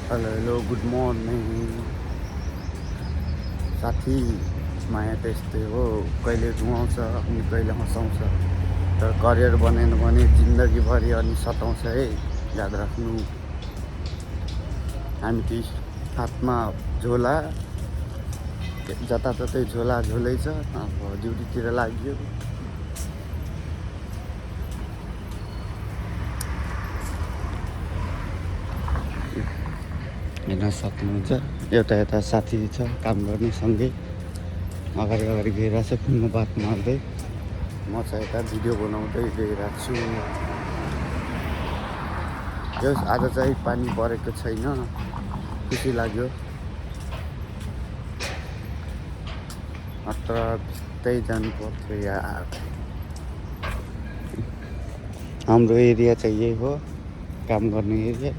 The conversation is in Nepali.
हेलो गुड मर्निङ साथी। माया त यस्तै हो, कहिले रुवाउँछ अनि कहिले हँसाउँछ, तर करियर बनेन भने जिन्दगीभरि अनि सताउँछ है, याद राख्नु। हामी ती हातमा झोला, जताततै झोला झोलै छ। अब ड्युटीतिर लाग्यो। हेर्न सक्नुहुन्छ, एउटा यता साथी छ काम गर्ने सँगै, अगाडि अगाडि गइरहेको छ फोनमा बात मार्दै। म चाहिँ यता भिडियो बनाउँदै गइरहेको छु। आज चाहिँ पानी परेको छैन, खुसी लाग्यो। मात्र भित्तै जानु पर्थ्यो यार। हाम्रो एरिया चाहिँ यही हो, काम गर्ने एरिया।